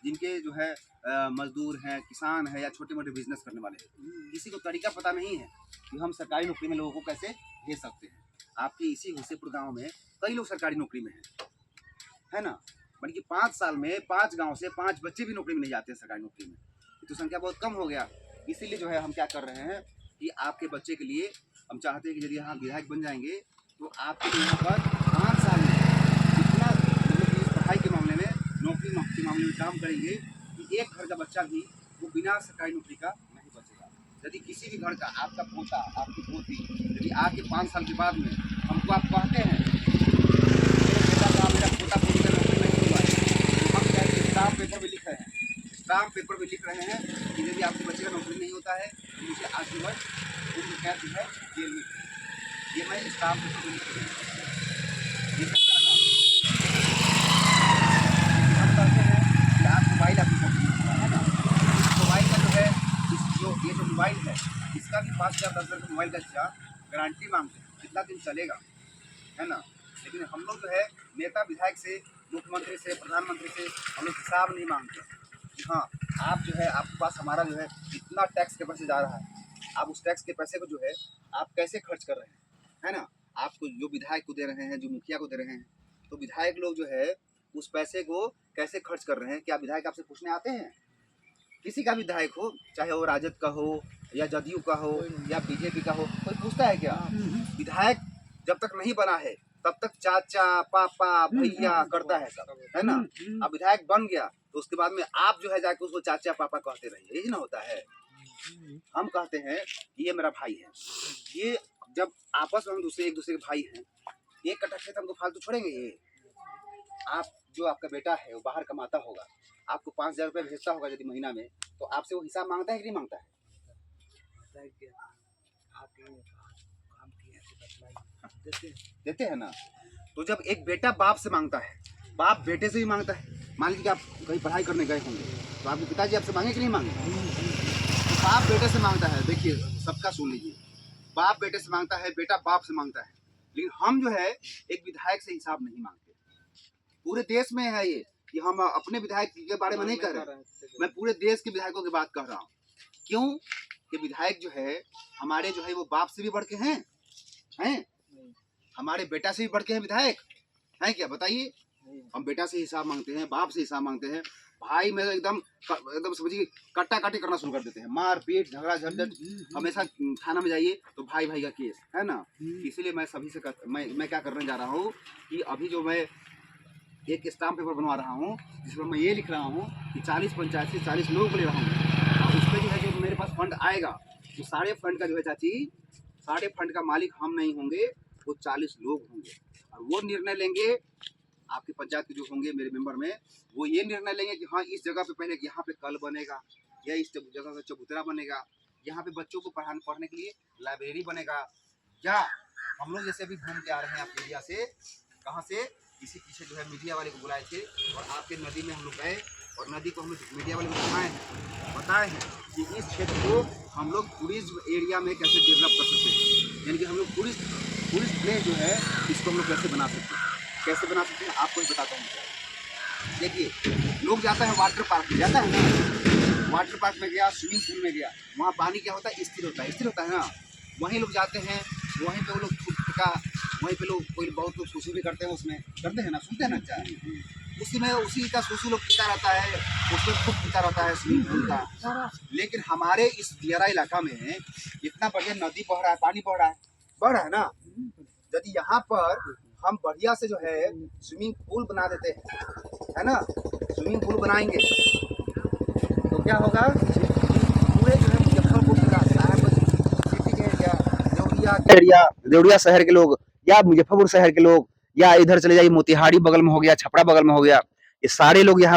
जिनके जो है मजदूर हैं, किसान हैं या छोटे मोटे बिजनेस करने वाले हैं, किसी को तरीका पता नहीं है कि हम सरकारी नौकरी में लोगों को कैसे भेज सकते हैं। आपके इसी हुसेपुर गांव में कई लोग सरकारी नौकरी में हैं, है ना। बल्कि 5 साल में 5 गांव से 5 बच्चे भी नौकरी में नहीं जाते हैं सरकारी नौकरी में, तो संख्या बहुत कम हो गया। इसीलिए जो है हम क्या कर रहे हैं कि आपके बच्चे के लिए हम चाहते हैं कि यदि यहाँ विधायक बन जाएंगे तो आपके लिए यहाँ पर 5 साल में इतना मतलब इस पढ़ाई के मामले में, नौकरी के मामले में काम करेंगे कि एक घर का बच्चा भी वो बिना सरकारी नौकरी का नहीं बचेगा। यदि किसी भी घर का आपका पोता, आपकी पोती यदि आपके 5 साल के बाद में हमको आप कहते हैं मेरा पोता पोती का नौकरी नहीं हुआ है, तो हम क्या स्टाम्प पेपर में लिख रहे हैं, स्टाम्प पेपर में लिख रहे हैं कि यदि आपके बच्चे का नौकरी नहीं होता है तो मुझे आजीवन उम्र कैद जो है जेल में। ये मैं स्टाम्प पेपर में लिख रहा हूँ। ये सबका हम कहते हैं कि आप मोबाइल आपकी नौकरी है ना, मोबाइल का जो है ये जो मोबाइल है इसका भी 5,000 10,000 का मोबाइल का गारंटी मांगते हैं, कितना दिन चलेगा, है ना। लेकिन हम लोग जो है नेता विधायक से, मुख्यमंत्री से, प्रधानमंत्री से हम लोग हिसाब नहीं मांगते कि हाँ आप जो है आपके पास हमारा जो है इतना टैक्स के पैसे जा रहा है, आप उस टैक्स के पैसे को जो है आप कैसे खर्च कर रहे हैं, है ना। आपको जो विधायक को दे रहे हैं, जो मुखिया को दे रहे हैं, तो विधायक लोग जो है उस पैसे को कैसे खर्च कर रहे हैं, क्या विधायक आपसे पूछने आते हैं? किसी का विधायक हो, चाहे वो राजद का हो या जदयू का हो या बीजेपी का हो, कोई पूछता है क्या? विधायक जब तक नहीं बना है तब तक चाचा पापा भैया करता है सब, है ना। अब विधायक बन गया तो उसके बाद में आप जो है जाके उसको चाचा पापा कहते रहिए, यही ना होता है। हम कहते हैं कि ये मेरा भाई है, ये जब आपस में हम एक दूसरे के भाई हैं, एक कट्ठा खेत हमको फालतू छोड़ेंगे ये? आप जो आपका बेटा है वो बाहर कमाता होगा, आपको 5,000 रुपये भेजता होगा यदि महीना में, तो आपसे वो हिसाब मांगता है कि नहीं मांगता है? देते हैं ना। तो जब एक बेटा बाप से मांगता है, बाप बेटे से भी मांगता है। मान लीजिए कि आप कहीं पढ़ाई करने गए होंगे तो आपके पिताजी आपसे मांगे कि नहीं मांगे? तो बाप बेटे से मांगता है, देखिए सबका सुन लीजिए, बाप बेटे से मांगता है, बेटा बाप से मांगता है। लेकिन हम जो है एक विधायक से हिसाब नहीं मांगते। पूरे देश में है ये कि हम अपने विधायक के बारे में नहीं कह रहे, मैं पूरे देश के विधायकों की बात कर रहा हूँ। क्यों कि विधायक जो है हमारे जो है वो बाप से भी बढ़ के हैं, हमारे बेटा से भी बढ़ के हैं विधायक, हैं क्या? बताइए। हम बेटा से हिसाब मांगते हैं, बाप से हिसाब मांगते हैं, भाई में एकदम समझिए कट्टा काटी करना शुरू कर देते हैं, मार पीट झगड़ा झंझट। हमेशा थाना में जाइए तो भाई भाई का केस, है ना। इसीलिए मैं सभी से मैं क्या करने जा रहा हूँ कि अभी जो मैं एक स्टाम्प पेपर बनवा रहा हूँ जिसमें मैं ये लिख रहा हूँ कि 40 पंचायत से 40 लोगों को ले रहा हूँ, और उस पर जो है जो मेरे पास फंड आएगा तो सारे फंड का जो है चाची, सारे फंड का मालिक हम नहीं होंगे, वो 40 लोग होंगे, और वो निर्णय लेंगे आपके पंचायत के जो होंगे मेरे मेंबर में, वो ये निर्णय लेंगे कि हाँ इस जगह पे पहले यहाँ पे कल बनेगा, या इस जगह पे चबूतरा बनेगा, यहाँ पे बच्चों को पढ़ने के लिए लाइब्रेरी बनेगा। या हम लोग जैसे अभी घूम के आ रहे हैं आप एरिया से, कहाँ से, इसी पीछे जो है मीडिया वाले को बुलाए थे और आपके नदी में हम लोग गए और नदी को हम लोग मीडिया वाले को बताए हैं कि इस क्षेत्र को हम लोग टूरिज्म एरिया में कैसे डेवलप कर सकते हैं, यानी कि हम लोग टूरिस्ट प्लेस जो है इसको हम लोग कैसे बना सकते हैं। कैसे बना सकते हैं आपको भी बताता हूँ। देखिए लोग जाता है वाटर पार्क में, जाता है ना, वाटर पार्क में गया, स्विमिंग पूल में गया, वहाँ पानी क्या होता है, स्थिर होता है ना। वहीं लोग जाते हैं, वहीं पे वो लोग का वहीं पे लोग कोई बहुत लोग सुसु भी करते हैं, उसमें करते हैं ना, सुनते हैं ना अच्छा, उसी का सुसु लोग पीता रहता है, उसमें खुद पीता रहता है स्विमिंग पूल का। लेकिन हमारे इस दियारा इलाका में इतना बढ़िया नदी बह रहा है, पानी बढ़ रहा है ना। यदि यहाँ पर हम बढ़िया से जो है स्विमिंग पूल बना देते हैं, है ना, स्विमिंग पूल बनाएंगे तो क्या होगा, पूरे जो है मुजफ्फरपुर का सिटी के एरिया, देवरिया शहर के लोग या मुजफ्फरपुर शहर के लोग, या इधर चले जाइए मोतिहारी बगल में हो गया, छपरा बगल में हो गया, ये सारे लोग यहाँ